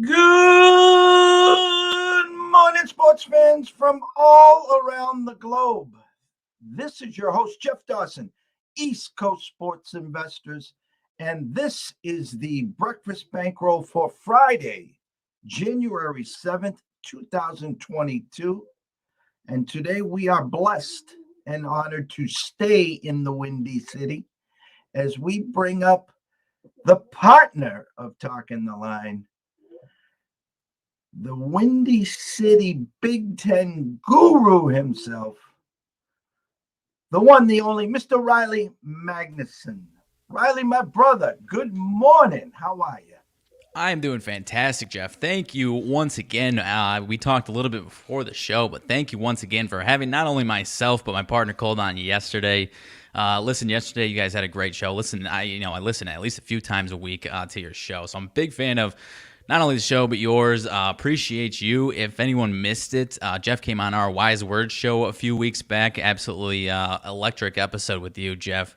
Good morning, sports fans from all around the globe. This is your host, Jeff Dawson, East Coast Sports Investors, and this is the Breakfast Bankroll for Friday, January 7th, 2022. And today we are blessed and honored to stay in the Windy City as we bring up the partner of Talking the Line, the Windy City Big Ten guru himself, the one, the only, Mr. Riley Magnuson. Riley, my brother, good morning. How are you? I am doing fantastic, Jeff. Thank you once again. We talked a little bit before the show, but thank you once again for having not only myself but my partner called on yesterday. Listen, yesterday you guys had a great show. Listen, I listen at least a few times a week to your show, so I'm a big fan of not only the show but yours. Appreciate you. If anyone missed it, Jeff came on our Wise Words show a few weeks back. Absolutely electric episode with you, Jeff.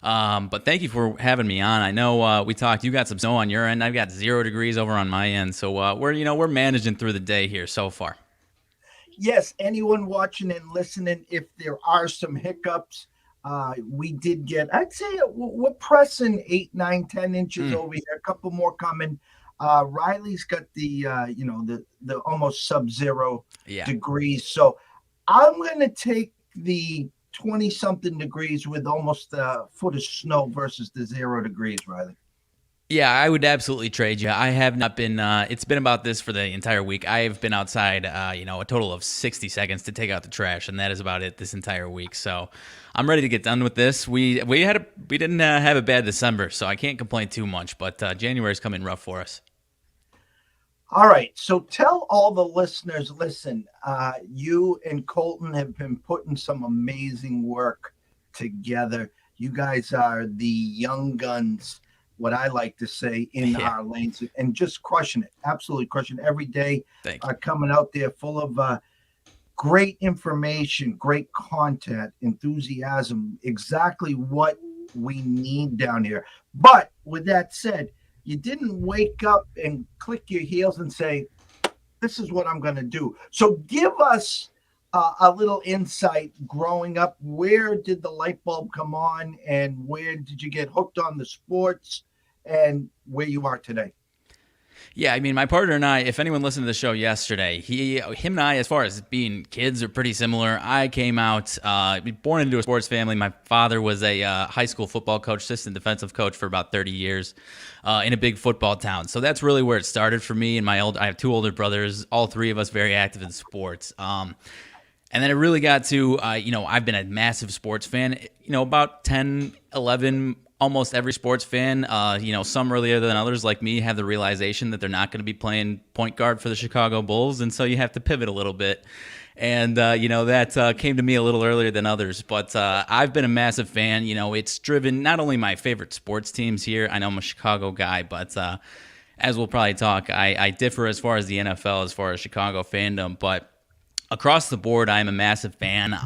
But thank you for having me on. I know we talked. You got some snow on your end. I've got 0 degrees over on my end. So we're managing through the day here so far. Yes, anyone watching and listening, if there are some hiccups, we did get. I'd say we're pressing 8, 9, 10 inches over here. A couple more coming. Riley's got the the almost sub-zero degrees. So I'm gonna take the 20-something degrees with almost a foot of snow versus the 0 degrees, Riley. Yeah, I would absolutely trade you. I have not been. It's been about this for the entire week. I have been outside, a total of 60 seconds to take out the trash, and that is about it this entire week. So I'm ready to get done with this. We didn't have a bad December, so I can't complain too much. But January is coming rough for us. All right, so tell all the listeners, listen, you and Colton have been putting some amazing work together. You guys are the young guns, what I like to say, in our lanes, and just crushing it, absolutely crushing it every day. Coming out there full of great information, great content, enthusiasm, exactly what we need down here. But with that said, you didn't wake up and click your heels and say, this is what I'm going to do. So give us a little insight growing up. Where did the light bulb come on, and where did you get hooked on the sports, and where you are today? Yeah, I mean, my partner and I, if anyone listened to the show yesterday, him and I, as far as being kids, are pretty similar. I came out, born into a sports family. My father was a high school football coach, assistant defensive coach for about 30 years in a big football town. So that's really where it started for me. And I have 2 older brothers, all 3 of us very active in sports. And then it really got to, I've been a massive sports fan, about 10, 11, almost every sports fan, some earlier than others like me, have the realization that they're not going to be playing point guard for the Chicago Bulls, and so you have to pivot a little bit. And, that came to me a little earlier than others. But I've been a massive fan. It's driven not only my favorite sports teams here. I know I'm a Chicago guy, but as we'll probably talk, I differ as far as the NFL, as far as Chicago fandom. But across the board, I'm a massive fan.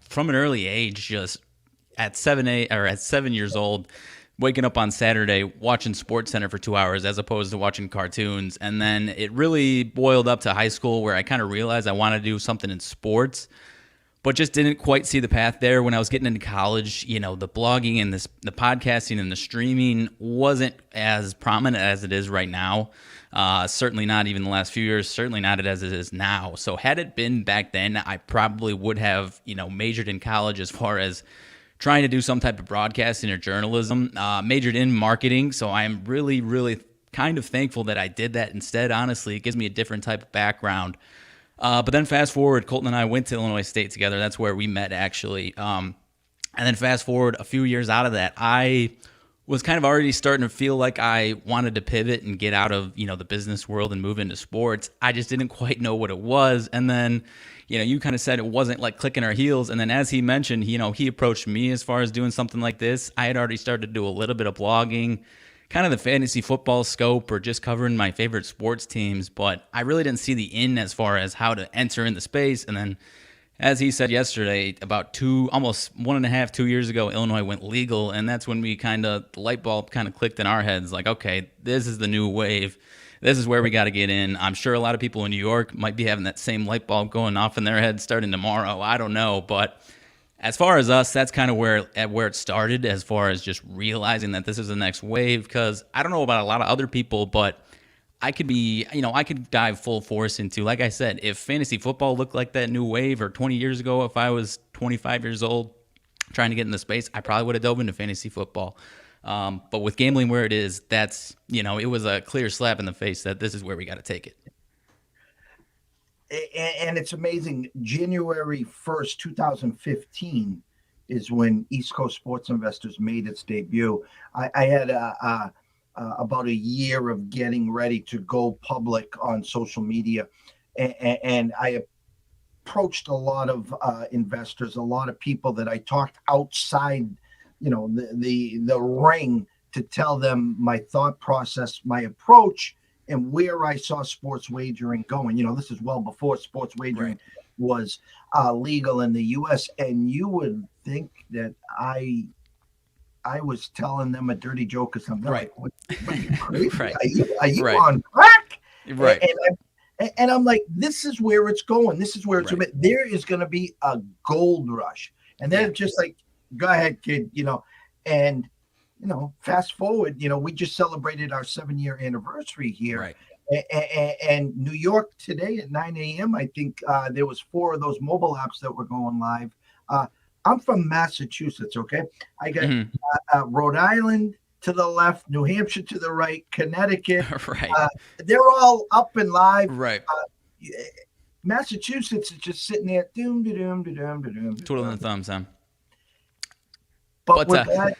From an early age, just at 7 years old, waking up on Saturday watching SportsCenter for 2 hours as opposed to watching cartoons. And then it really boiled up to high school, where I kind of realized I wanted to do something in sports, but just didn't quite see the path there. When I was getting into college, the blogging and the podcasting and the streaming wasn't as prominent as it is right now. Certainly not even the last few years, certainly not as it is now. So had it been back then, I probably would have, majored in college as far as trying to do some type of broadcasting or journalism, majored in marketing. So I'm really, really kind of thankful that I did that instead. Honestly, it gives me a different type of background. But then fast forward, Colton and I went to Illinois State together. That's where we met, actually. And then fast forward a few years out of that, I was kind of already starting to feel like I wanted to pivot and get out of, the business world and move into sports. I just didn't quite know what it was. And then, you kind of said it wasn't like clicking our heels. And then as he mentioned, he approached me as far as doing something like this. I had already started to do a little bit of blogging, kind of the fantasy football scope, or just covering my favorite sports teams. But I really didn't see the in as far as how to enter in the space. And then as he said yesterday, about almost 1.5, 2 years ago, Illinois went legal, and that's when the light bulb kind of clicked in our heads. Like, okay, this is the new wave. This is where we got to get in. I'm sure a lot of people in New York might be having that same light bulb going off in their head starting tomorrow. I don't know, but as far as us, that's kind of where it started, as far as just realizing that this is the next wave. Because I don't know about a lot of other people, but I could dive full force into, like I said, if fantasy football looked like that new wave, or 20 years ago, if I was 25 years old trying to get in the space, I probably would have dove into fantasy football. But with gambling where it is, it was a clear slap in the face that this is where we got to take it. And it's amazing. January 1st, 2015 is when East Coast Sports Investors made its debut. I had about a year of getting ready to go public on social media. And I approached a lot of investors, a lot of people that I talked outside, the ring, to tell them my thought process, my approach, and where I saw sports wagering going. This is well before sports wagering was legal in the U.S. And you would think that I was telling them a dirty joke or something. Right. Like, what are you crazy? Right. Are you Right. on crack? Right. And I'm like, this is where it's going. This is where it's Right. there is going to be a gold rush. And then just like, go ahead, kid, and fast forward, we just celebrated our 7-year anniversary here. Right. And New York today at 9 a.m., I think there was 4 of those mobile apps that were going live. I'm from Massachusetts, okay? I got Rhode Island to the left, New Hampshire to the right, Connecticut. Right. They're all up and live. Right. Massachusetts is just sitting there, Twiddling the thumbs, huh? But with that,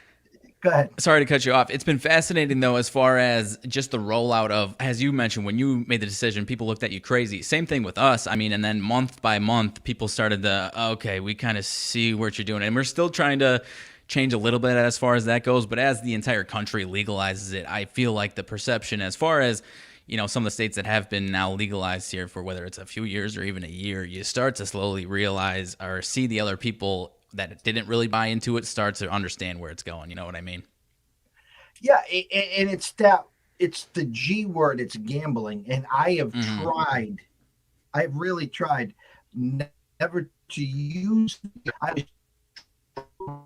go ahead. Sorry to cut you off. It's been fascinating, though, as far as just the rollout of, as you mentioned, when you made the decision, people looked at you crazy. Same thing with us. I mean, and then month by month, people started to, okay, we kind of see what you're doing. And we're still trying to change a little bit as far as that goes. But as the entire country legalizes it, I feel like the perception, as far as, some of the states that have been now legalized here for whether it's a few years or even a year, you start to slowly realize or see the other people that didn't really buy into it start to understand where it's going. You know what I mean? Yeah, and it's the G word, it's gambling. And I have tried, I've really tried never to use, I was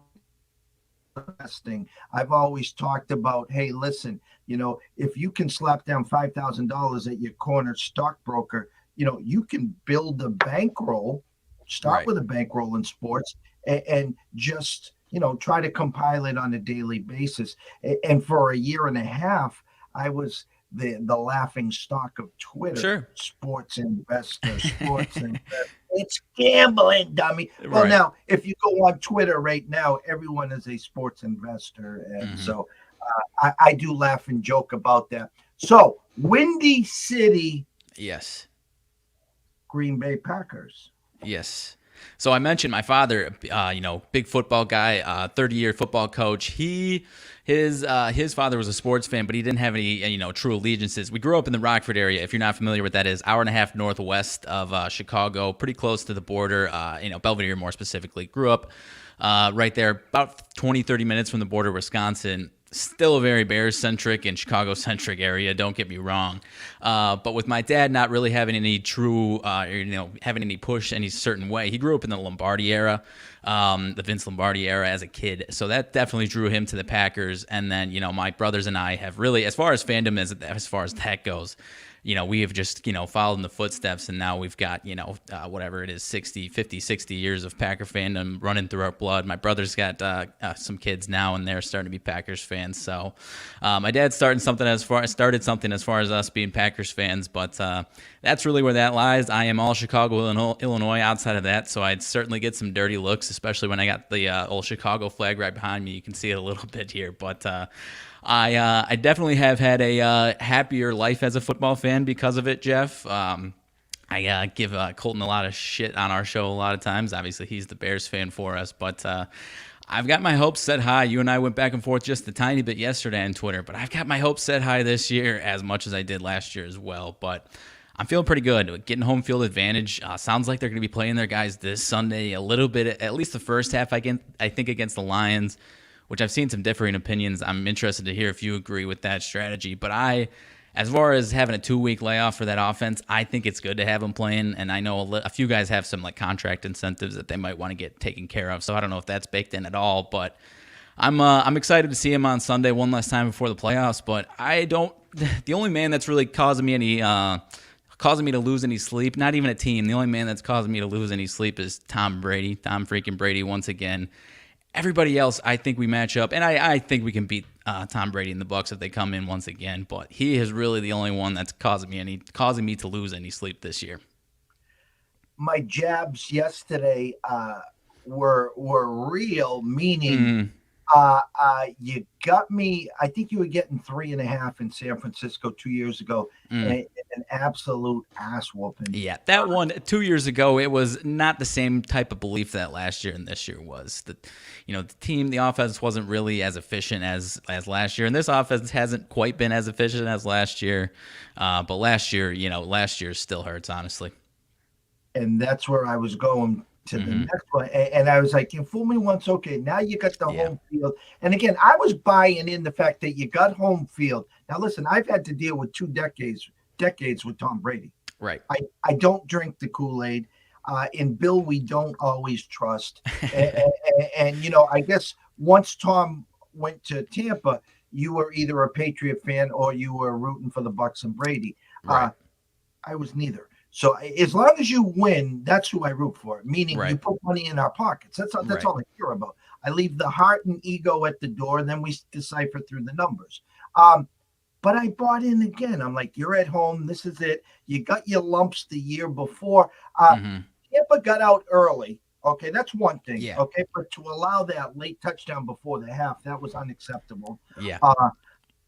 investing. I've always talked about, hey, listen, if you can slap down $5,000 at your corner stockbroker, you can build a bankroll, start with a bankroll in sports, and just, try to compile it on a daily basis. And for a year and a half, I was the laughing stock of Twitter. Sure. Sports investor. It's gambling, dummy. Well, now, if you go on Twitter right now, everyone is a sports investor. And so I do laugh and joke about that. So, Windy City. Yes. Green Bay Packers. Yes. So I mentioned my father, big football guy, 30-year football coach. His father was a sports fan, but he didn't have any, true allegiances. We grew up in the Rockford area. If you're not familiar with that, is hour and a half northwest of Chicago, pretty close to the border, Belvedere more specifically. Grew up right there, about 20, 30 minutes from the border, Wisconsin. Still a very Bears-centric and Chicago-centric area, don't get me wrong. But with my dad not really having any true, having any push any certain way, he grew up in the Lombardi era, the Vince Lombardi era as a kid. So that definitely drew him to the Packers. And then, my brothers and I have really, as far as fandom, as far as that goes, we have just, followed in the footsteps, and now we've got, whatever it is, 60 years of Packer fandom running through our blood. My brother's got some kids now, and they're starting to be Packers fans. So my dad started something as far as us being Packers fans, but that's really where that lies. I am all Chicago, Illinois outside of that, so I'd certainly get some dirty looks, especially when I got the old Chicago flag right behind me. You can see it a little bit here, but I definitely have had a happier life as a football fan because of it, Jeff. I give Colton a lot of shit on our show a lot of times. Obviously, he's the Bears fan for us, but I've got my hopes set high. You and I went back and forth just a tiny bit yesterday on Twitter, but I've got my hopes set high this year as much as I did last year as well. But I'm feeling pretty good. Getting home field advantage. Sounds like they're going to be playing their guys this Sunday a little bit, at least the first half, I think, against the Lions, which I've seen some differing opinions. I'm interested to hear if you agree with that strategy. But as far as having a 2-week layoff for that offense, I think it's good to have them playing. And I know a few guys have some like contract incentives that they might want to get taken care of. So I don't know if that's baked in at all. But I'm excited to see him on Sunday one last time before the playoffs. But I don't. The only man that's really causing me to lose any sleep, not even a team. The only man that's causing me to lose any sleep is Tom Brady. Tom freaking Brady once again. Everybody else, I think we match up, and I think we can beat Tom Brady and the Bucs if they come in once again. But he is really the only one that's causing me to lose any sleep this year. My jabs yesterday were real, meaning you got me. I think you were getting 3.5 in San Francisco 2 years ago. An absolute ass whooping. Yeah, that one 2 years ago, it was not the same type of belief that last year and this year was. The offense wasn't really as efficient as last year, and this offense hasn't quite been as efficient as last year. But last year still hurts, honestly. And that's where I was going to the next one. And I was like, you fool me once, okay, now you got the home field. And again, I was buying in the fact that you got home field. Now, listen, I've had to deal with 2 decades with Tom Brady. Right. I don't drink the Kool-Aid. In Bill, we don't always trust. and I guess once Tom went to Tampa, you were either a Patriot fan or you were rooting for the Bucs and Brady. Right. I was neither. So as long as you win, that's who I root for. Meaning you put money in our pockets. That's all I care about. I leave the heart and ego at the door, and then we decipher through the numbers. But I bought in again. I'm like, you're at home. This is it. You got your lumps the year before. Tampa got out early. Okay, that's one thing. Yeah. Okay, but to allow that late touchdown before the half, that was unacceptable. Yeah.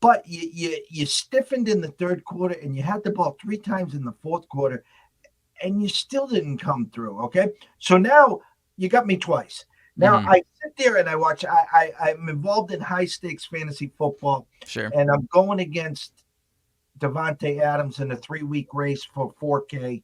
But you stiffened in the third quarter, and you had the ball 3 times in the fourth quarter, and you still didn't come through. Okay, so now you got me twice. Now I sit there and I watch. I'm involved in high stakes fantasy football. Sure. And I'm going against Davante Adams in a 3-week race for 4K,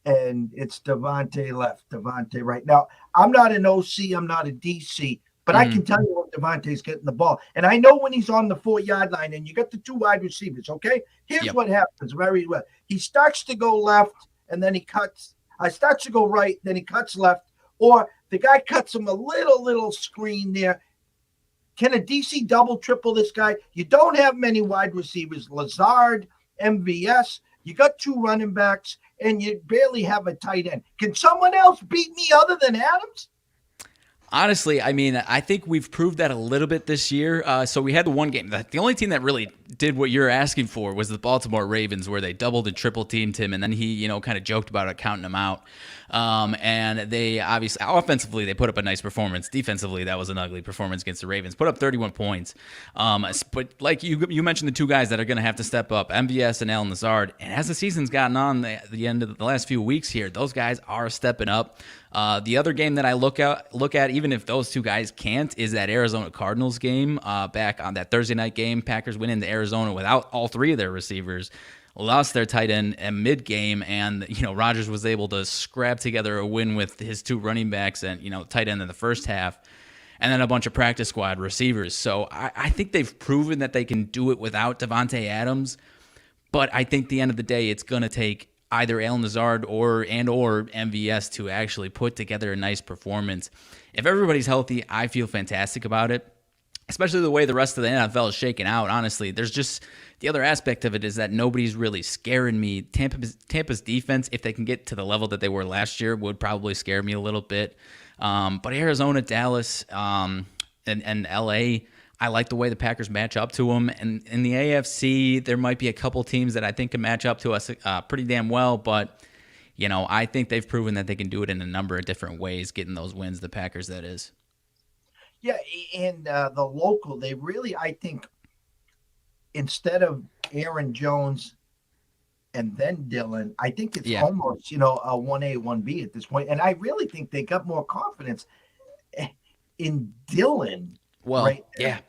and it's Davante left, Davante right. Now I'm not an OC, I'm not a DC, but I can tell you when Davante's getting the ball, and I know when he's on the 4-yard line, and you got the 2 wide receivers. Okay, here's what happens very well. He starts to go left, and then he cuts. I starts to go right, then he cuts left, or the guy cuts him a little screen there. Can a DC double, triple this guy? You don't have many wide receivers. Lazard, MVS. You got 2 running backs, and you barely have a tight end. Can someone else beat me other than Adams? Honestly, I mean, I think we've proved that a little bit this year. So we had the one game. The only team that really did what you're asking for was the Baltimore Ravens, where they doubled and triple teamed him, and then he, kind of joked about it, counting him out. And they obviously, offensively, they put up a nice performance. Defensively, that was an ugly performance against the Ravens. Put up 31 points. But like you mentioned, the 2 guys that are going to have to step up, MVS and Allen Lazard. And as the season's gotten on, the end of the last few weeks here, those guys are stepping up. The other game that I look at, even if those 2 guys can't, is that Arizona Cardinals game back on that Thursday night game. Packers went into Arizona without all 3 of their receivers, lost their tight end at mid-game, and Rodgers was able to scrap together a win with his 2 running backs and tight end in the first half, and then a bunch of practice squad receivers. So I think they've proven that they can do it without Davante Adams, but I think at the end of the day, it's going to take either Allen Lazard or MVS to actually put together a nice performance. If everybody's healthy, I feel fantastic about it, especially the way the rest of the NFL is shaking out. Honestly, there's just the other aspect of it is that nobody's really scaring me. Tampa's defense, if they can get to the level that they were last year, would probably scare me a little bit. But Arizona, Dallas, and LA, I like the way the Packers match up to them. And in the AFC, there might be a couple teams that I think can match up to us pretty damn well. But, I think they've proven that they can do it in a number of different ways, getting those wins, the Packers, that is. Yeah, and the local, they really, I think, instead of Aaron Jones and then Dylan, I think it's almost, a 1A, 1B at this point. And I really think they got more confidence in Dylan. Well, right? Yeah.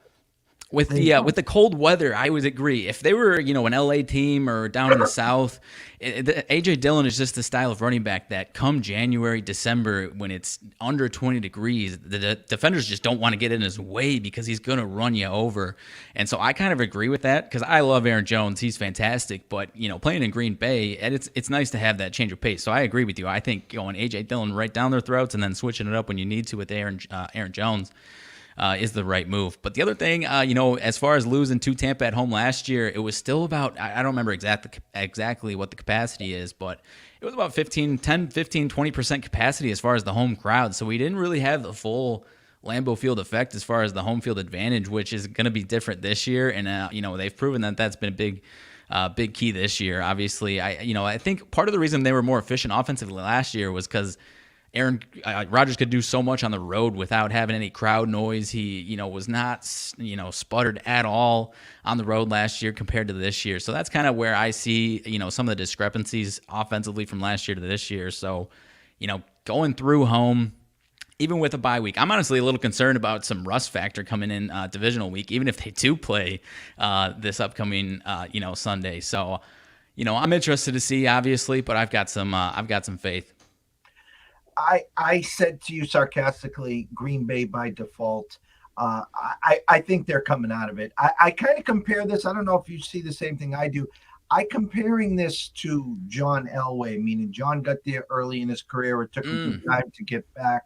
They With don't. the cold weather, I would agree. If they were, an LA team or down in the South, AJ Dillon is just the style of running back that come January, December, when it's under 20 degrees, the defenders just don't want to get in his way because he's going to run you over. And so I kind of agree with that because I love Aaron Jones. He's fantastic, but playing in Green Bay, and it's nice to have that change of pace. So I agree with you. I think going AJ Dillon right down their throats and then switching it up when you need to with Aaron Jones is the right move. But the other thing, as far as losing to Tampa at home last year, it was still about, I don't remember exactly what the capacity is, but it was about 20% capacity as far as the home crowd. So we didn't really have the full Lambeau Field effect as far as the home field advantage, which is going to be different this year. And, they've proven that that's been a big key this year. Obviously, I think part of the reason they were more efficient offensively last year was because Aaron Rodgers could do so much on the road without having any crowd noise. He, was not, sputtered at all on the road last year compared to this year. So that's kind of where I see, some of the discrepancies offensively from last year to this year. So, going through home, even with a bye week, I'm honestly a little concerned about some rust factor coming in divisional week, even if they do play this upcoming, Sunday. So, I'm interested to see, obviously, but I've got some faith. I said to you sarcastically, Green Bay by default. I think they're coming out of it. I kind of compare this. I don't know if you see the same thing I do. I comparing this to John Elway, meaning John got there early in his career. It took him some time to get back.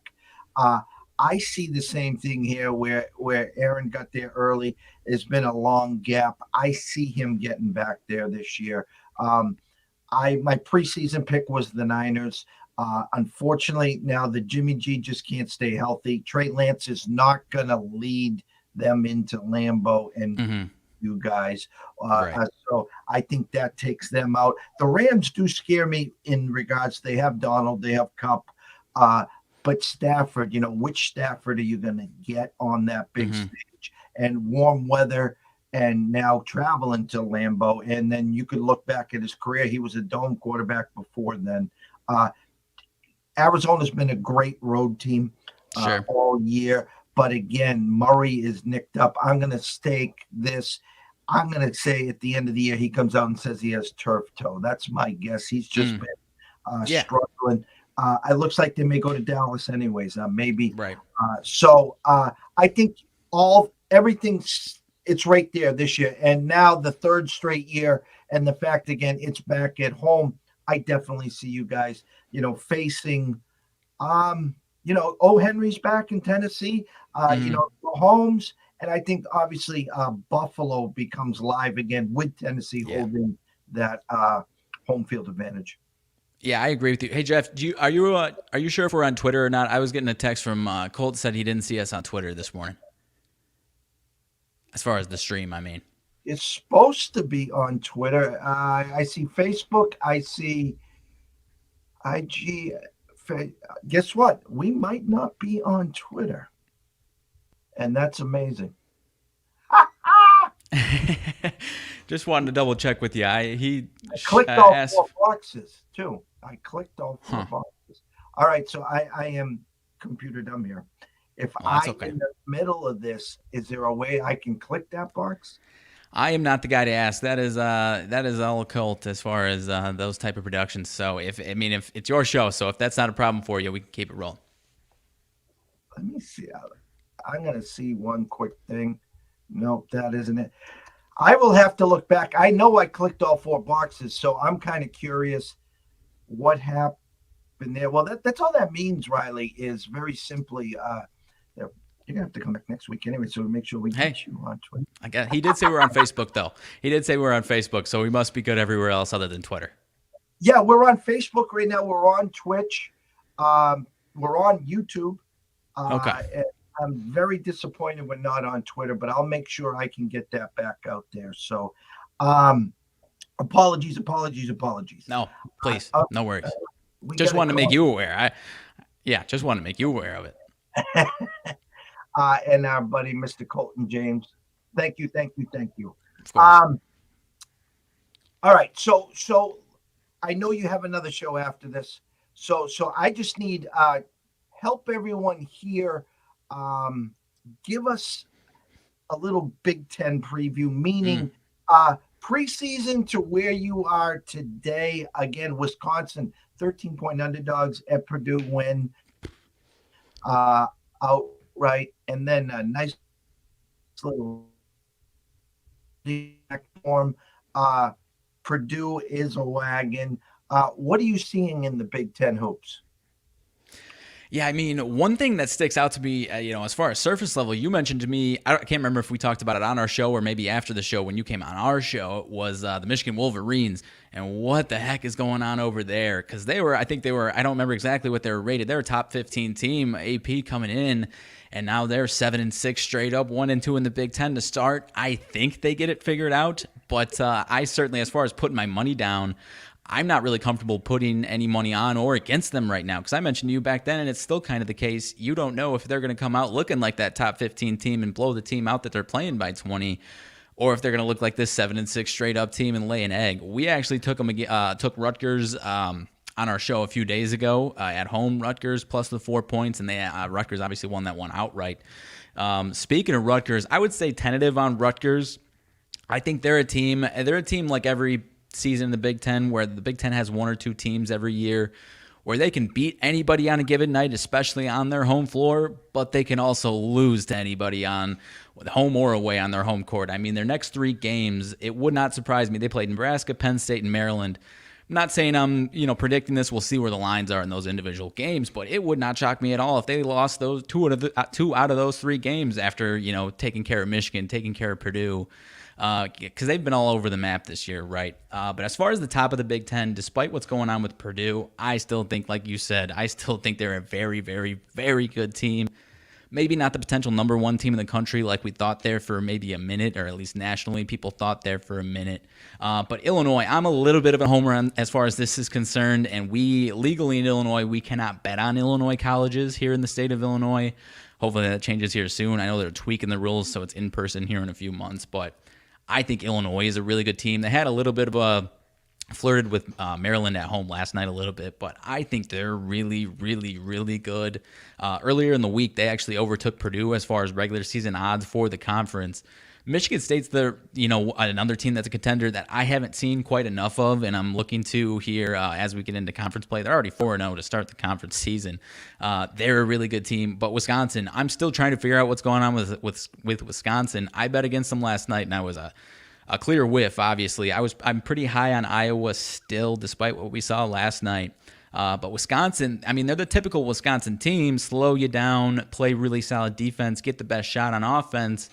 Uh, I see the same thing here where Aaron got there early. It's been a long gap. I see him getting back there this year. My preseason pick was the Niners. Unfortunately, now the Jimmy G just can't stay healthy. Trey Lance is not going to lead them into Lambeau and you guys. Right. So I think that takes them out. The Rams do scare me in regards. They have Donald, they have Cup. But Stafford, which Stafford are you going to get on that big stage? And warm weather and now traveling to Lambeau. And then you could look back at his career. He was a dome quarterback before then. Arizona's been a great road team Sure. all year. But again, Murray is nicked up. I'm going to stake this. I'm going to say at the end of the year, he comes out and says he has turf toe. That's my guess. He's just been struggling. It looks like they may go to Dallas anyways, maybe. Right. So I think everything's it's right there this year. And now the third straight year and the fact, again, it's back at home. I definitely see you guys, facing, Henry's back in Tennessee, Mahomes. And I think obviously Buffalo becomes live again with Tennessee holding that home field advantage. Yeah, I agree with you. Hey Jeff, are you sure if we're on Twitter or not? I was getting a text from Colt said he didn't see us on Twitter this morning. As far as the stream, I mean. It's supposed to be on Twitter. I see Facebook. I see IG. Guess what? We might not be on Twitter. And that's amazing. Just wanted to double check with you. I clicked all four boxes too. I clicked all four boxes. All right, so I am computer dumb here. If I'm in the middle of this, is there a way I can click that box? I am not the guy to ask. That is all occult as far as those type of productions. So if it's your show, so if that's not a problem for you, we can keep it rolling. Let me see. I'm going to see one quick thing. Nope, that isn't it. I will have to look back. I know I clicked all four boxes, so I'm kind of curious what happened there. Well, that's all that means, Riley, is very simply you're gonna have to come back next week anyway, so make sure we get you on Twitter. He did say we're on Facebook, though. He did say we're on Facebook, so we must be good everywhere else other than Twitter. Yeah, we're on Facebook right now. We're on Twitch. We're on YouTube. Okay. I'm very disappointed we're not on Twitter, but I'll make sure I can get that back out there. So, apologies. No, please, no worries. Just wanted to make you aware. Just wanted to make you aware of it. And our buddy, Mr. Colton James. Thank you. Of course. All right. So I know you have another show after this. So I just need help everyone here. Give us a little Big Ten preview, Mm. meaning preseason to where you are today. Again, Wisconsin, 13-point underdogs at Purdue win outright, and then a nice little form. Uh, Purdue is a wagon. What are you seeing in the Big Ten hoops? Yeah, I mean, one thing that sticks out to me, as far as surface level, you mentioned to me, I can't remember if we talked about it on our show or maybe after the show when you came on our show, was the Michigan Wolverines and what the heck is going on over there? Because I don't remember exactly what they were rated. They were a top 15 team, AP coming in, and now they're 7-6 straight up, 1-2 in the Big Ten to start. I think they get it figured out, but I certainly, as far as putting my money down, I'm not really comfortable putting any money on or against them right now because I mentioned to you back then, and it's still kind of the case. You don't know if they're going to come out looking like that top 15 team and blow the team out that they're playing by 20, or if they're going to look like this 7-6 straight up team and lay an egg. We actually took Rutgers on our show a few days ago at home. Rutgers plus the 4 points, and Rutgers obviously won that one outright. Speaking of Rutgers, I would say tentative on Rutgers. I think they're a team. They're a team like every season in the Big Ten, where the Big Ten has one or two teams every year where they can beat anybody on a given night, especially on their home floor, but they can also lose to anybody on home or away on their home court. I mean, their next three games, it would not surprise me. They played Nebraska, Penn State, and Maryland. I'm not saying I'm, predicting this. We'll see where the lines are in those individual games, but it would not shock me at all if they lost those two out of those three games after, taking care of Michigan, taking care of Purdue, because they've been all over the map this year, right? But as far as the top of the Big Ten, despite what's going on with Purdue, I still think, like you said, they're a very, very, very good team. Maybe not the potential number one team in the country like we thought there for maybe a minute, or at least nationally people thought there for a minute. But Illinois, I'm a little bit of a homer as far as this is concerned, and we legally in Illinois, we cannot bet on Illinois colleges here in the state of Illinois. Hopefully that changes here soon. I know they're tweaking the rules so it's in person here in a few months, but I think Illinois is a really good team. They had a little bit of a flirted with Maryland at home last night a little bit, but I think they're really, really, really good. Earlier in the week, they actually overtook Purdue as far as regular season odds for the conference. Michigan State's another team that's a contender that I haven't seen quite enough of, and I'm looking to here as we get into conference play. They're already 4-0 to start the conference season. They're a really good team, but Wisconsin, I'm still trying to figure out what's going on with Wisconsin. I bet against them last night, and I was a clear whiff, obviously. I'm pretty high on Iowa still, despite what we saw last night. But Wisconsin, I mean, they're the typical Wisconsin team: slow you down, play really solid defense, get the best shot on offense.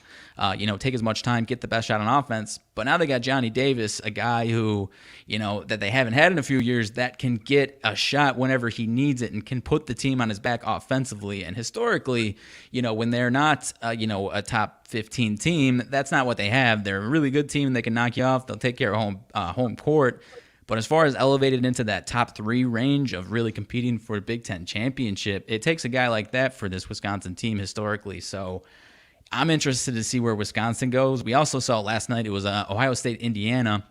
Take as much time, get the best shot on offense. But now they got Johnny Davis, a guy who, that they haven't had in a few years, that can get a shot whenever he needs it and can put the team on his back offensively. And historically, when they're not, a top 15 team, that's not what they have. They're a really good team, and they can knock you off. They'll take care of home court. But as far as elevated into that top 3 range of really competing for a Big Ten championship, it takes a guy like that for this Wisconsin team historically. So I'm interested to see where Wisconsin goes. We also saw last night, it was Ohio State, Indiana,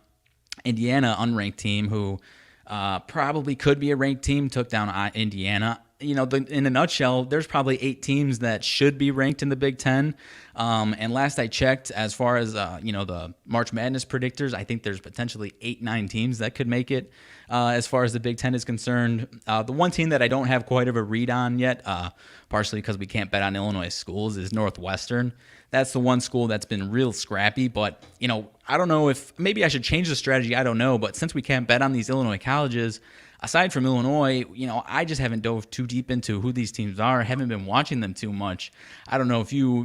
unranked team who probably could be a ranked team, took down Indiana. In a nutshell, there's probably 8 teams that should be ranked in the Big Ten. And last I checked, as far as, the March Madness predictors, I think there's potentially 8-9 teams that could make it as far as the Big Ten is concerned. The one team that I don't have quite of a read on yet, partially because we can't bet on Illinois schools, is Northwestern. That's the one school that's been real scrappy, but, I don't know if maybe I should change the strategy. I don't know, but since we can't bet on these Illinois colleges, aside from Illinois, I just haven't dove too deep into who these teams are. I haven't been watching them too much. I don't know if you,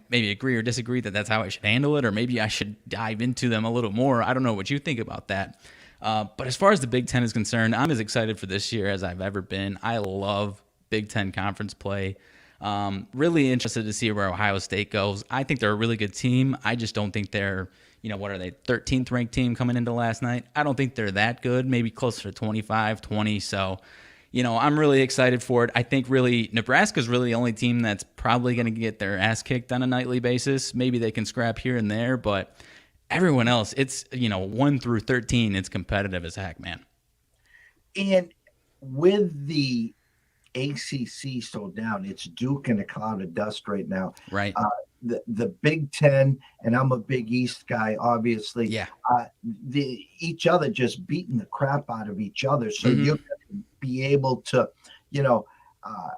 maybe agree or disagree that that's how I should handle it, or maybe I should dive into them a little more. I don't know what you think about that. But as far as the Big Ten is concerned, I'm as excited for this year as I've ever been. I love Big Ten conference play. Really interested to see where Ohio State goes. I think they're a really good team. I just don't think they're, what are they, 13th ranked team coming into last night? I don't think they're that good, maybe closer to 25, 20. So, I'm really excited for it. I think really Nebraska's really the only team that's probably going to get their ass kicked on a nightly basis. Maybe they can scrap here and there, but everyone else, it's, 1 through 13, it's competitive as heck, man. And with the ACC so down, it's Duke in a cloud of dust right now. Right. the Big Ten, and I'm a Big East guy, obviously. Yeah. The each other just beating the crap out of each other. So Mm-hmm. you're going to be able to, you know, uh,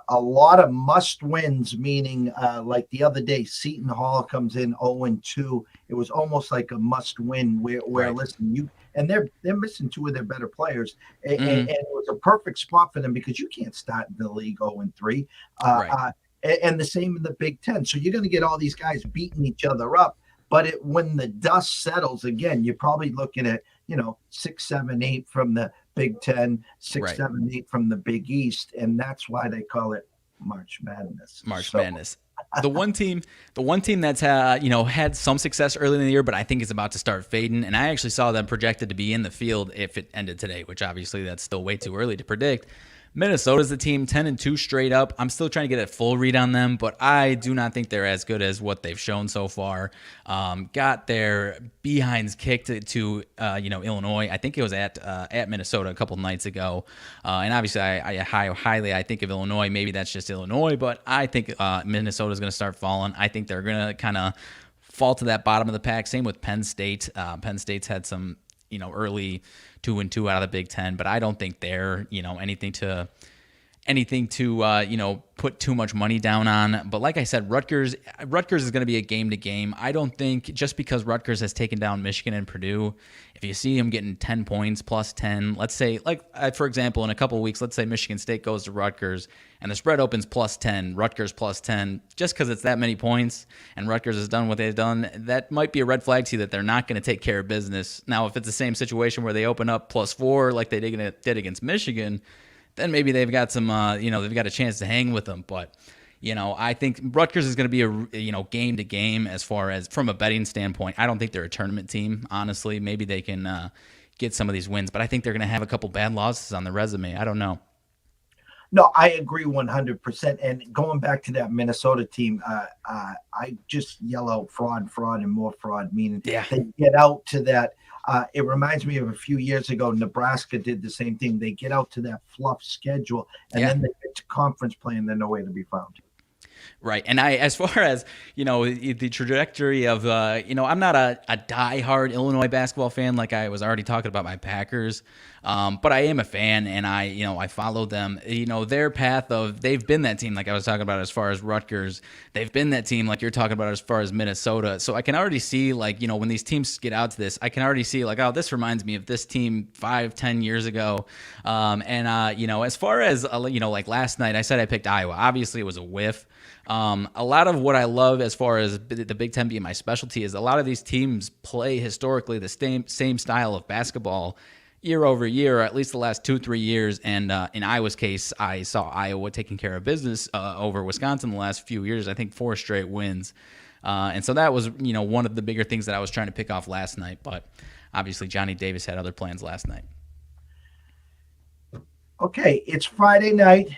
a lot of must wins. Meaning, like the other day, Seton Hall comes in 0-2. It was almost like a must win. Where Right. listen, you and they're missing two of their better players, and Mm-hmm. it was a perfect spot for them because you can't start in the league 0-3. Right. And the same in the Big Ten. So you're going to get all these guys beating each other up. But when the dust settles again, you're probably looking at 6, 7, 8 from the Big Ten, six, Right. 7, 8 from the Big East, and that's why they call it March Madness. March So Madness. The one team that's had some success early in the year, but I think is about to start fading. And I actually saw them projected to be in the field if it ended today, which obviously that's still way too early to predict. Minnesota's the team, 10-2 straight up. I'm still trying to get a full read on them, but I do not think they're as good as what they've shown so far. Got their behinds kicked to Illinois. I think it was at Minnesota a couple nights ago, and obviously I think of Illinois. Maybe that's just Illinois, but I think Minnesota's going to start falling. I think they're going to kind of fall to that bottom of the pack. Same with Penn State. Penn State's had some early 2-2 out of the Big Ten, but I don't think they're anything to put too much money down on. But like I said, Rutgers is going to be a game to game. I don't think just because Rutgers has taken down Michigan and Purdue, if you see them getting 10 points plus 10, let's say for example, in a couple of weeks, let's say Michigan State goes to Rutgers and the spread opens plus 10, Rutgers plus 10, just because it's that many points and Rutgers has done what they've done, that might be a red flag to you that they're not going to take care of business. Now, if it's the same situation where they open up plus 4 like they did against Michigan, then maybe they've got some, they've got a chance to hang with them. But, I think Rutgers is going to be a game to game as far as from a betting standpoint. I don't think they're a tournament team, honestly. Maybe they can get some of these wins, but I think they're going to have a couple bad losses on their resume. I don't know. No, I agree 100%. And going back to that Minnesota team, I just yell out fraud, and more fraud, meaning Yeah. they get out to that. It reminds me of a few years ago, Nebraska did the same thing. They get out to that fluff schedule, and then they get to conference play, and they're nowhere to be found. Right. And as far as, the trajectory of, I'm not a diehard Illinois basketball fan like I was already talking about my Packers, but I am a fan, and I follow them. Their path they've been that team like I was talking about as far as Rutgers. They've been that team like you're talking about as far as Minnesota. So I can already see, when these teams get out to this, I can already see, oh, this reminds me of this team 5-10 years ago. As far as, last night, I said I picked Iowa. Obviously, it was a whiff. A lot of what I love as far as the Big Ten being my specialty is a lot of these teams play historically the same style of basketball year over year, or at least the last 2-3 years. And in Iowa's case, I saw Iowa taking care of business over Wisconsin the last few years. I think 4 straight wins. And so that was, one of the bigger things that I was trying to pick off last night. But obviously Johnny Davis had other plans last night. Okay, it's Friday night.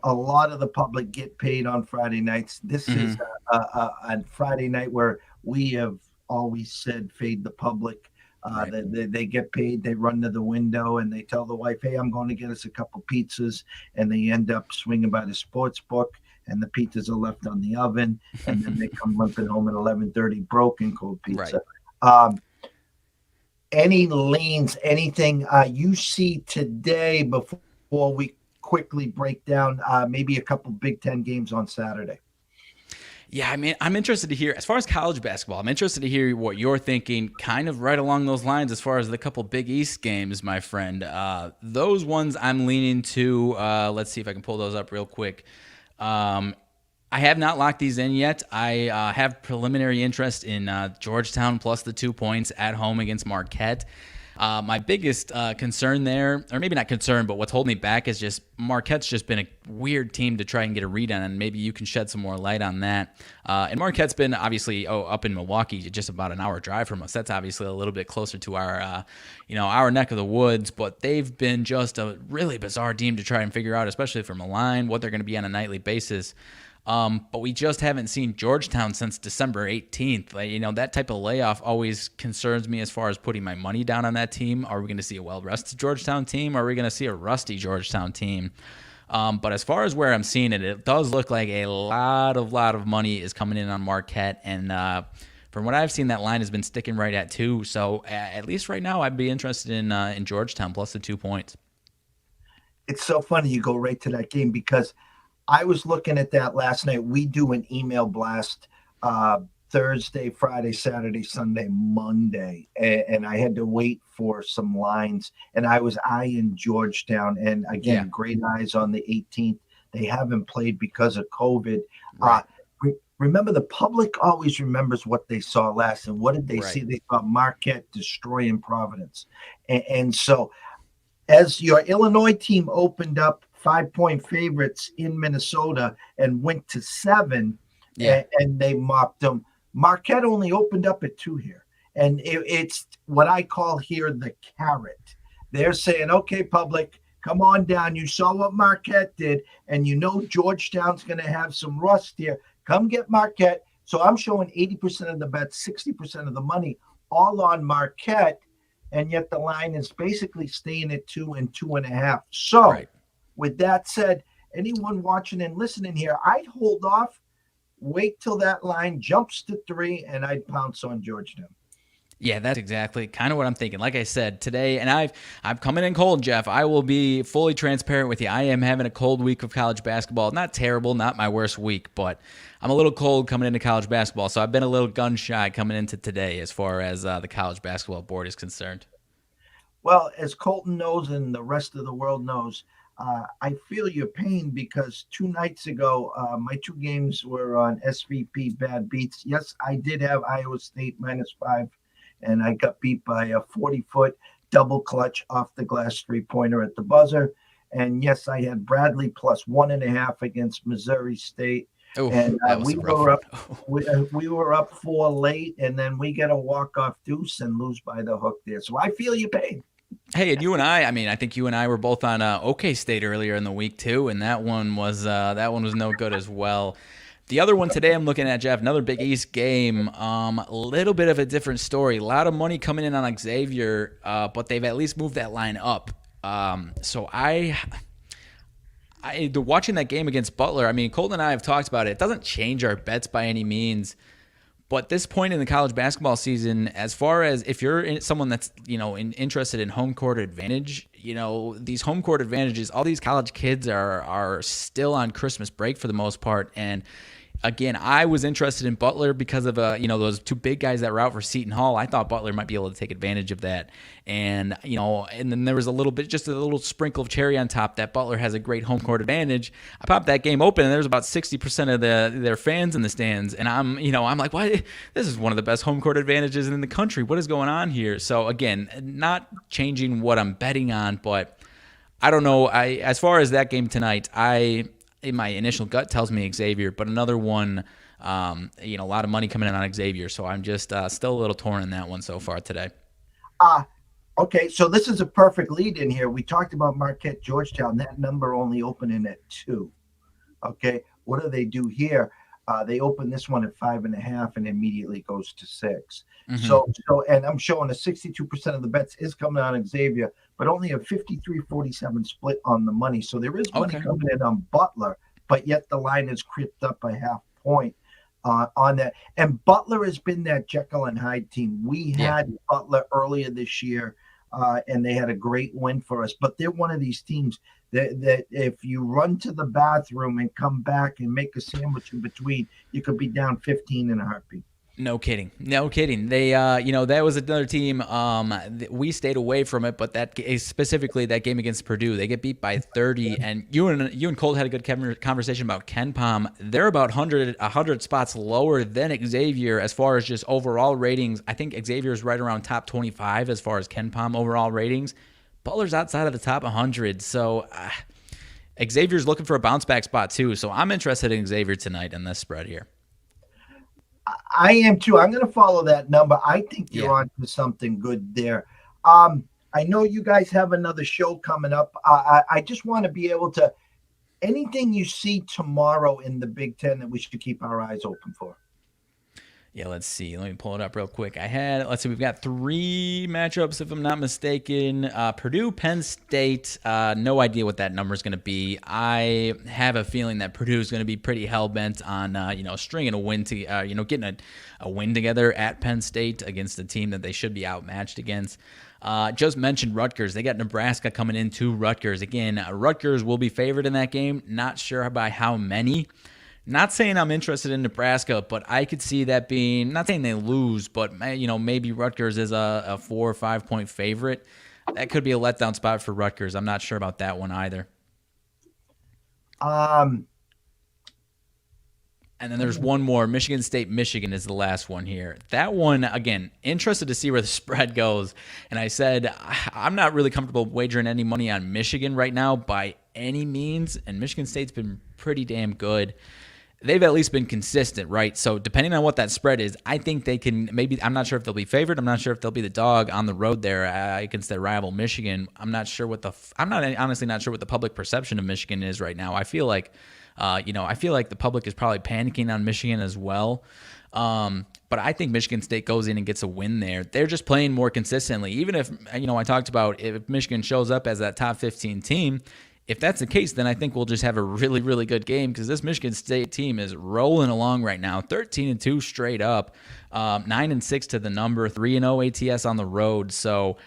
A lot of the public get paid on Friday nights. This is a Friday night where we have always said fade the public. Right. They get paid, they run to the window and they tell the wife, hey, I'm going to get us a couple pizzas. And they end up swinging by the sports book and the pizzas are left on the oven. And then they come limping home at 11:30, broken cold pizza. Right. Any leans, anything you see today before we quickly break down maybe a couple Big Ten games on Saturday? Yeah, I mean, I'm interested to hear, as far as college basketball, I'm interested to hear what you're thinking, kind of right along those lines as far as the couple Big East games, my friend. Those ones I'm leaning to. Let's see if I can pull those up real quick. I have not locked these in yet. I have preliminary interest in Georgetown plus the 2 points at home against Marquette. My biggest concern there, or maybe not concern, but what's holding me back is just Marquette's just been a weird team to try and get a read on, and maybe you can shed some more light on that. And Marquette's been obviously up in Milwaukee, just about an hour drive from us. That's obviously a little bit closer to our, our neck of the woods, but they've been just a really bizarre team to try and figure out, especially from a line, what they're going to be on a nightly basis. But we just haven't seen Georgetown since December 18th. That type of layoff always concerns me as far as putting my money down on that team. Are we going to see a well-rested Georgetown team? Or are we going to see a rusty Georgetown team? But as far as where I'm seeing it, it does look like a lot of money is coming in on Marquette, and from what I've seen, that line has been sticking right at 2. So at least right now, I'd be interested in Georgetown plus the 2 points. It's so funny you go right to that game because I was looking at that last night. We do an email blast Thursday, Friday, Saturday, Sunday, Monday, and I had to wait for some lines. And I was eyeing Georgetown, and Yeah, again, great eyes on the 18th. They haven't played because of COVID. Uh, right, Remember, the public always remembers what they saw last, and what did they right. see? They saw Marquette destroying Providence, and so as your Illinois team opened up 5-point favorites in Minnesota and went to 7, Yeah, and they mopped them. Marquette only opened up at 2 here. And it's what I call here the carrot. They're saying, okay, public, come on down. You saw what Marquette did, and you know Georgetown's going to have some rust here. Come get Marquette. So I'm showing 80% of the bets, 60% of the money, all on Marquette, and yet the line is basically staying at 2 and 2.5. So, right. with that said, anyone watching and listening here, I'd hold off, wait till that line jumps to 3, and I'd pounce on Georgetown. Yeah, that's exactly kind of what I'm thinking. Like I said today, and I'm coming in cold, Jeff. I will be fully transparent with you. I am having a cold week of college basketball. Not terrible, not my worst week, but I'm a little cold coming into college basketball. So I've been a little gun shy coming into today as far as the college basketball board is concerned. Well, as Colton knows and the rest of the world knows, I feel your pain because 2 nights ago, my 2 games were on SVP bad beats. Yes, I did have Iowa State -5, and I got beat by a 40-foot double clutch off the glass 3-pointer at the buzzer. And yes, I had Bradley plus 1.5 against Missouri State. Oof, And that was a rough one. we were up 4 late, and then we get a walk off deuce and lose by the hook there. So I feel your pain. Hey, and you and I mean, I think you and I were both on OK State earlier in the week too, and that one was no good as well. The other one today I'm looking at, Jeff, another Big East game. A little bit of a different story. A lot of money coming in on Xavier, but they've at least moved that line up. So watching that game against Butler, I mean, Colton and I have talked about it. It doesn't change our bets by any means. But this point in the college basketball season, as far as if you're someone that's interested in home court advantage, these home court advantages, all these college kids are still on Christmas break for the most part, and again, I was interested in Butler because of those 2 big guys that were out for Seton Hall. I thought Butler might be able to take advantage of that, and and then there was just a little sprinkle of cherry on top that Butler has a great home court advantage. I popped that game open, and there's about 60% of their fans in the stands, and I'm like, why? This is one of the best home court advantages in the country. What is going on here? So again, not changing what I'm betting on, but I don't know. As far as that game tonight, in my initial gut tells me Xavier, but another one, a lot of money coming in on Xavier. So I'm just still a little torn in that one so far today. Uh, okay, so this is a perfect lead in here. We talked about Marquette Georgetown. That number only opening at 2. Okay, what do they do here? They open this one at 5.5 and immediately goes to 6. Mm-hmm. And I'm showing a 62% of the bets is coming on Xavier, but only a 53-47 split on the money. So there is money Okay. coming in on Butler, but yet the line is creeped up a half point on that. And Butler has been that Jekyll and Hyde team. We Yeah. had Butler earlier this year, and they had a great win for us. But they're one of these teams that if you run to the bathroom and come back and make a sandwich in between, you could be down 15 in a heartbeat. No kidding. No kidding. They, that was another team. We stayed away from it, but specifically that game against Purdue, they get beat by 30. And you and Colt had a good conversation about Ken Pom. They're about 100 spots lower than Xavier as far as just overall ratings. I think Xavier is right around top 25 as far as Ken Pom overall ratings. Butler's outside of the top 100, so Xavier's looking for a bounce back spot too. So I'm interested in Xavier tonight in this spread here. I am too. I'm going to follow that number. I think you're Yeah. on to something good there. I know you guys have another show coming up. I just want to be able to, anything you see tomorrow in the Big Ten that we should keep our eyes open for. Yeah, let's see. Let me pull it up real quick. Let's see, we've got three matchups, if I'm not mistaken. Purdue, Penn State. No idea what that number is going to be. I have a feeling that Purdue is going to be pretty hell bent on, stringing a win to, getting a win together at Penn State against a team that they should be outmatched against. Just mentioned Rutgers. They got Nebraska coming into Rutgers. Again, Rutgers will be favored in that game. Not sure by how many. Not saying I'm interested in Nebraska, but I could see that being, not saying they lose, but maybe Rutgers is a 4 or 5 point favorite. That could be a letdown spot for Rutgers. I'm not sure about that one either. Um, And then there's one more. Michigan State, Michigan is the last one here. That one, again, interested to see where the spread goes. And I said, I'm not really comfortable wagering any money on Michigan right now by any means. And Michigan State's been pretty damn good. They've at least been consistent, right? So depending on what that spread is, I think they can maybe, I'm not sure if they'll be favored. I'm not sure if they'll be the dog on the road there against their rival Michigan. I'm not sure honestly not sure what the public perception of Michigan is right now. I feel like, the public is probably panicking on Michigan as well. But I think Michigan State goes in and gets a win there. They're just playing more consistently. Even if, I talked about if Michigan shows up as that top 15 team, if that's the case, then I think we'll just have a really, really good game because this Michigan State team is rolling along right now. 13-2 straight up, 9-6 to the number, 3-0 ATS on the road. So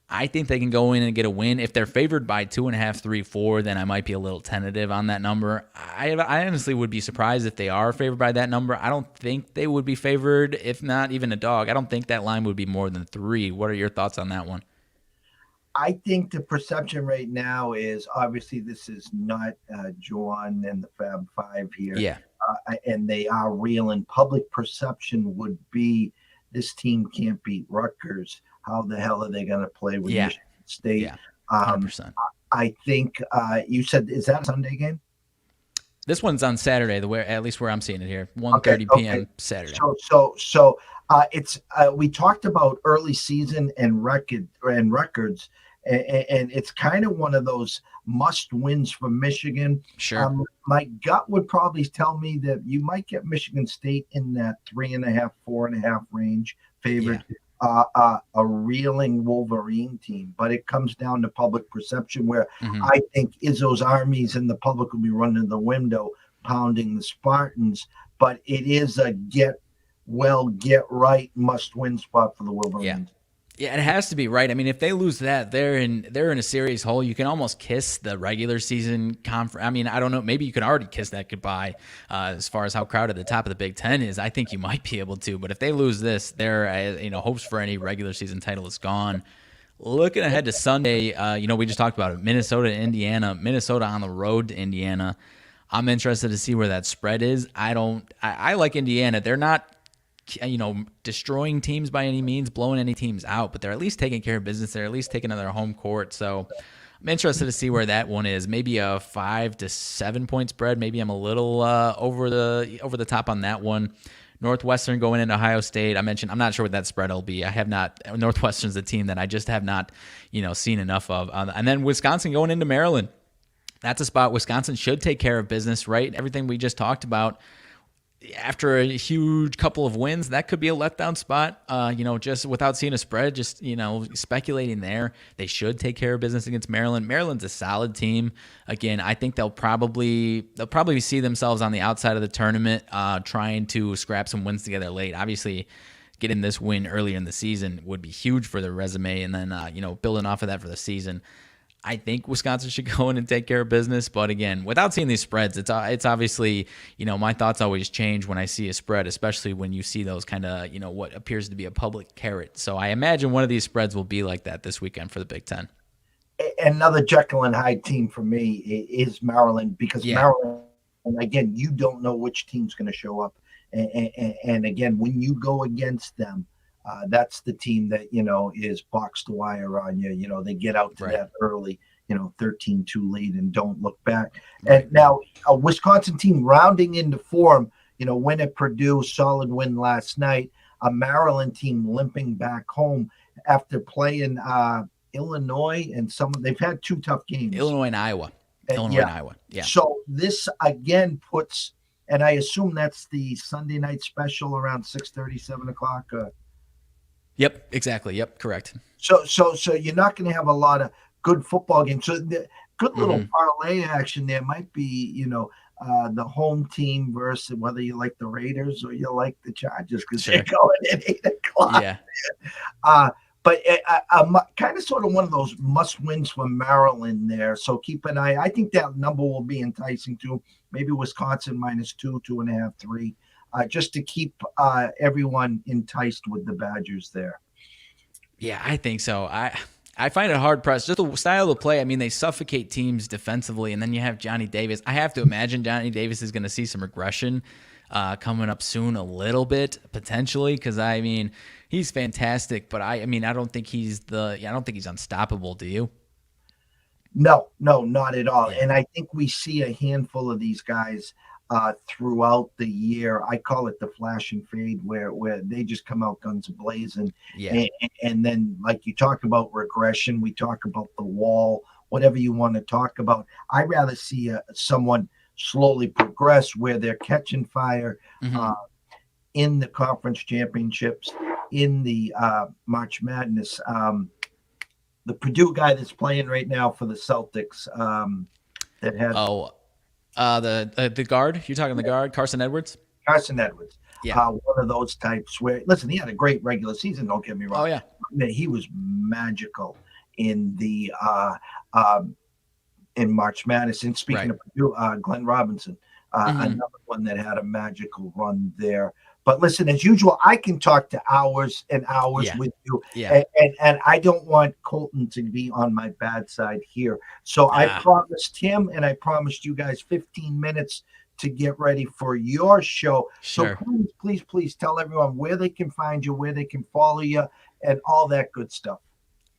I think they can go in and get a win. If they're favored by 2.5, 3, 4, then I might be a little tentative on that number. I honestly would be surprised if they are favored by that number. I don't think they would be favored, if not even a dog. I don't think that line would be more than 3. What are your thoughts on that one? I think the perception right now is obviously this is not John and the Fab Five here. Yeah. And they are real. And public perception would be this team can't beat Rutgers. How the hell are they going to play with Michigan State? Yeah, 100%. I think you said, is that a Sunday game? This one's on Saturday, at least where I'm seeing it here, 1:30 p.m. Saturday. So it's we talked about early season and records, and it's kind of one of those must wins for Michigan. Sure. My gut would probably tell me that you might get Michigan State in that 3.5, 4.5 range favored. Yeah. A reeling Wolverine team, but it comes down to public perception where I think Izzo's armies and the public will be running the window, pounding the Spartans, but it is a get right must-win spot for the Wolverines. Yeah, it has to be, right? I mean, if they lose that, they're in a serious hole. You can almost kiss the regular season conference. I mean, I don't know. Maybe you can already kiss that goodbye as far as how crowded the top of the Big Ten is. I think you might be able to. But if they lose this, their hopes for any regular season title is gone. Looking ahead to Sunday, we just talked about it. Minnesota to Indiana. Minnesota on the road to Indiana. I'm interested to see where that spread is. I like Indiana. They're not destroying teams by any means, blowing any teams out, but they're at least taking care of business. They're at least taking to their home court. So I'm interested to see where that one is. Maybe a 5 to 7 point spread. Maybe I'm a little over the top on that one. Northwestern going into Ohio State. I mentioned I'm not sure what that spread will be. Northwestern's a team that I just have not seen enough of. And then Wisconsin going into Maryland. That's a spot Wisconsin should take care of business, right? Everything we just talked about. After a huge couple of wins, that could be a letdown spot. Just without seeing a spread, just speculating there. They should take care of business against Maryland. Maryland's a solid team. Again, I think they'll probably see themselves on the outside of the tournament, trying to scrap some wins together late. Obviously, getting this win earlier in the season would be huge for their resume, and then building off of that for the season. I think Wisconsin should go in and take care of business. But again, without seeing these spreads, it's obviously, my thoughts always change when I see a spread, especially when you see those kind of, what appears to be a public carrot. So I imagine one of these spreads will be like that this weekend for the Big Ten. Another Jekyll and Hyde team for me is Maryland, because Maryland, again, you don't know which team's going to show up. And again, when you go against them, that's the team that, is box to wire on you. They get out to that early, 13-2 lead and don't look back. Right. And now a Wisconsin team rounding into form, win at Purdue, solid win last night. A Maryland team limping back home after playing Illinois and they've had 2 tough games. Illinois and Iowa. And Iowa. Yeah. So this again puts And I assume that's the Sunday night special around 6:30, 7 o'clock. Yep, exactly. Yep, correct. So you're not going to have a lot of good football games. So the good little Hmm. parlay action there might be, the home team versus whether you like the Raiders or you like the Chargers because they're Sure. going at 8 o'clock. Yeah. Uh, but kind of sort of one of those must wins for Maryland there. So keep an eye. I think that number will be enticing too. Maybe Wisconsin -2, 2.5, 3, just to keep everyone enticed with the Badgers there. Yeah, I think so. I find it hard pressed. Just the style of play. I mean, they suffocate teams defensively, and then you have Johnny Davis. I have to imagine Johnny Davis is going to see some regression coming up soon, a little bit potentially, because I mean he's fantastic, but I mean I don't think I don't think he's unstoppable. Do you? No, not at all. Yeah, And I think we see a handful of these guys throughout the year. I call it the flash and fade, where they just come out guns blazing, yeah, and, and then like you talk about regression, we talk about the wall, whatever you want to talk about. I'd rather see someone slowly progress where they're catching fire hmm, uh, in the conference championships, in the March Madness. The Purdue guy that's playing right now for the Celtics, that had Oh, the guard. You're talking the guard, Carson Edwards. Carson Edwards, Yeah. one of those types where, listen, he had a great regular season. Don't get me Oh wrong. yeah. He was magical in the in March Madness. And speaking Right. of Purdue, Glenn Robinson, Hmm. another one that had a magical run there. But listen, as usual, I can talk to hours and hours Yeah. with you, Yeah. and I don't want Colton to be on my bad side here. So I Ah. promised him, and I promised you guys 15 minutes to get ready for your show. So Sure. please tell everyone where they can find you, where they can follow you, and all that good stuff.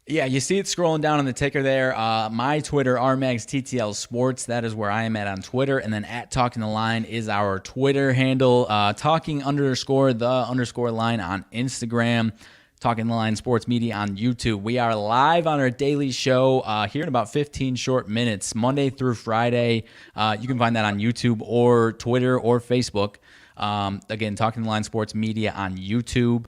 Yeah, you see it scrolling down on the ticker there. My Twitter, RMagsTTL Sports. That is where I am at on Twitter. And then at Talking the Line is our Twitter handle. Talking _ line on Instagram. Talking the Line Sports Media on YouTube. We are live on our daily show here in about 15 short minutes, Monday through Friday. You can find that on YouTube or Twitter or Facebook. Again, Talking the Line Sports Media on YouTube.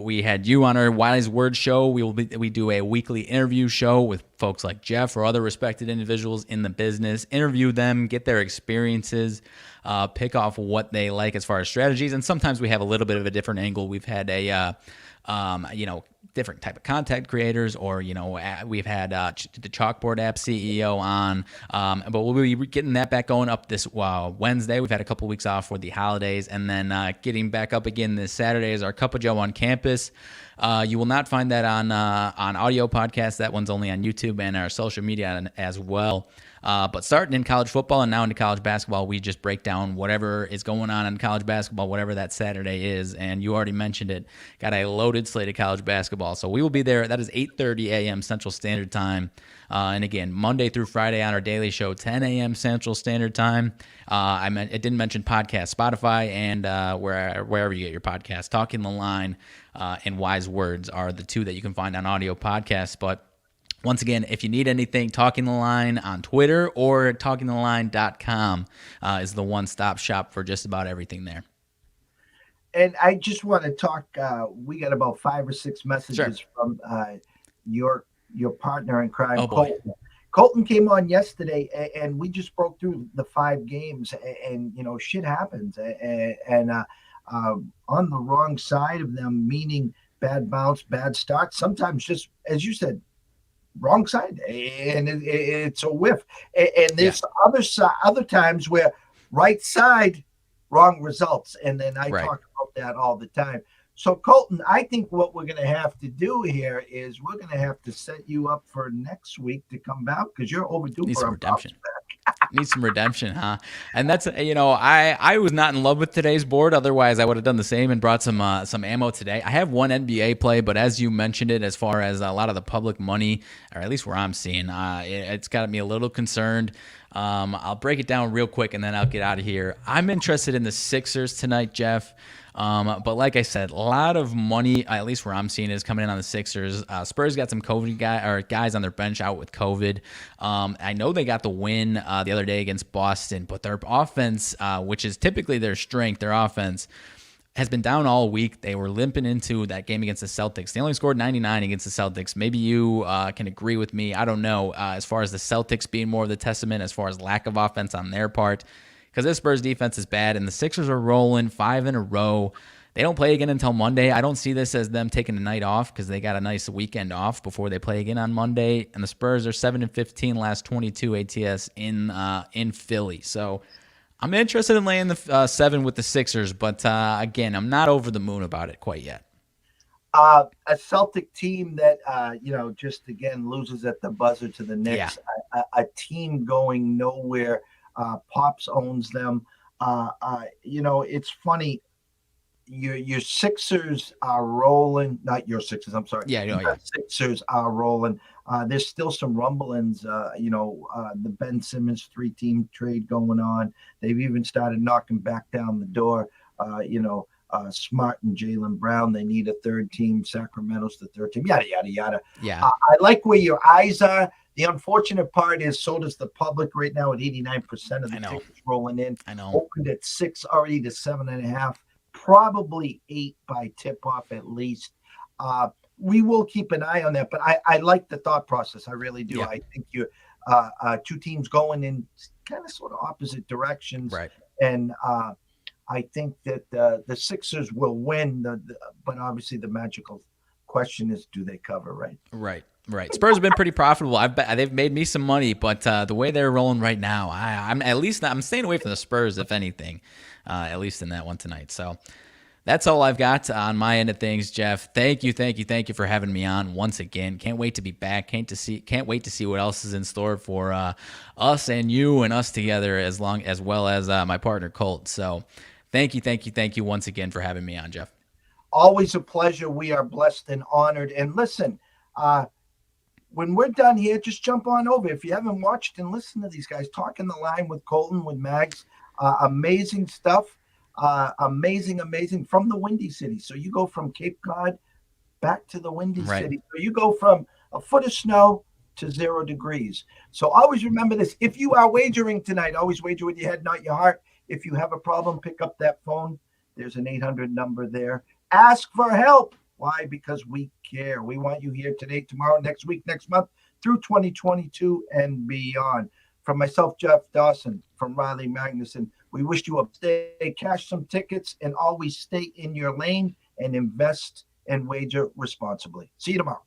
We had you on our Wise Word show. We do a weekly interview show with folks like Jeff or other respected individuals in the business. Interview them, get their experiences, pick off what they like as far as strategies, and sometimes we have a little bit of a different angle. We've had different type of content creators, or we've had the Chalkboard app CEO on, but we'll be getting that back going up this Wednesday. We've had a couple weeks off for the holidays, and then getting back up again this Saturday is our Cup of Joe on campus. You will not find that on audio podcast. That one's only on YouTube and our social media as well. But starting in college football and now into college basketball, we just break down whatever is going on in college basketball, whatever that Saturday is. And you already mentioned it, got a loaded slate of college basketball. So we will be there. That is 8:30 a.m. Central Standard Time. And again, Monday through Friday on our daily show, 10 a.m. Central Standard Time. I didn't mention podcast, Spotify, and wherever you get your podcast. Talking the Line and Wise Words are the two that you can find on audio podcasts. But once again, if you need anything, Talking the Line on Twitter or talkingtheline.com is the one-stop shop for just about everything there. And I just want to talk. We got about 5 or 6 messages Sure. from your partner in crime, Oh, boy. Colton. Colton came on yesterday, and we just broke through the 5 games, and shit happens, and on the wrong side of them, meaning bad bounce, bad start. Sometimes just as you said, wrong side, and it's a whiff. And Yeah, there's other times where right side, wrong results, and then I right. talk about that all the time. So Colton, I think what we're going to have to do here is we're going to have to set you up for next week to come back because you're overdue Need for some a redemption. bounce. Need some redemption, huh? And that's I was not in love with today's board. Otherwise, I would have done the same and brought some ammo today. I have one NBA play, but as you mentioned it, as far as a lot of the public money, or at least where I'm seeing, it's got me a little concerned. I'll break it down real quick and then I'll get out of here. I'm interested in the Sixers tonight, Jeff. But like I said, a lot of money, at least where I'm seeing, is coming in on the Sixers. Spurs got some COVID guys on their bench out with COVID. I know they got the win the other day against Boston, but their offense, which is typically their strength, their offense has been down all week. They were limping into that game against the Celtics. They only scored 99 against the Celtics. Maybe you can agree with me. I don't know. As far as the Celtics being more of the testament, as far as lack of offense on their part, because this Spurs defense is bad, and the Sixers are rolling 5 in a row. They don't play again until Monday. I don't see this as them taking a night off because they got a nice weekend off before they play again on Monday. And the Spurs are 7-15 last 22 ATS in Philly. So I'm interested in laying the 7 with the Sixers, but again, I'm not over the moon about it quite yet. A Celtic team that just again loses at the buzzer to the Knicks. Yeah. A team going nowhere. Pops owns them. It's funny. Your Sixers are rolling. Not your Sixers. I'm sorry. Yeah, no, yeah. Sixers are rolling. There's still some rumblings. The Ben Simmons 3-team trade going on. They've even started knocking back down the door. Smart and Jaylen Brown. They need a third team. Sacramento's the third team. Yada yada yada. Yeah. I like where your eyes are. The unfortunate part is so does the public right now at 89% of the tickets rolling in. I know. Opened at 6 already to 7.5. Probably 8 by tip-off at least. We will keep an eye on that, but I like the thought process. I really do. Yeah. I think you're two teams going in kind of sort of opposite directions. Right. And I think that the Sixers will win, but obviously the magical question is, do they cover, right? Right. Spurs have been pretty profitable. They've made me some money, but the way they're rolling right now, I'm staying away from the Spurs, if anything, at least in that one tonight. So that's all I've got on my end of things, Jeff. Thank you for having me on once again. Can't wait to be back. Can't wait to see what else is in store for us and you and us together, as well as my partner Colt. So thank you once again for having me on, Jeff. Always a pleasure. We are blessed and honored. And listen, when we're done here, just jump on over. If you haven't watched and listened to these guys talk in the line with Colton, with Mags, amazing stuff. Amazing from the Windy City. So you go from Cape Cod back to the Windy City. So you go from a foot of snow to 0 degrees. So always remember this. If you are wagering tonight, always wager with your head, not your heart. If you have a problem, pick up that phone. There's an 800 number there. Ask for help. Why? Because we care. We want you here today, tomorrow, next week, next month, through 2022 and beyond. From myself, Jeff Dawson, from Riley Magnuson, we wish you a stay, cash some tickets, and always stay in your lane and invest and wager responsibly. See you tomorrow.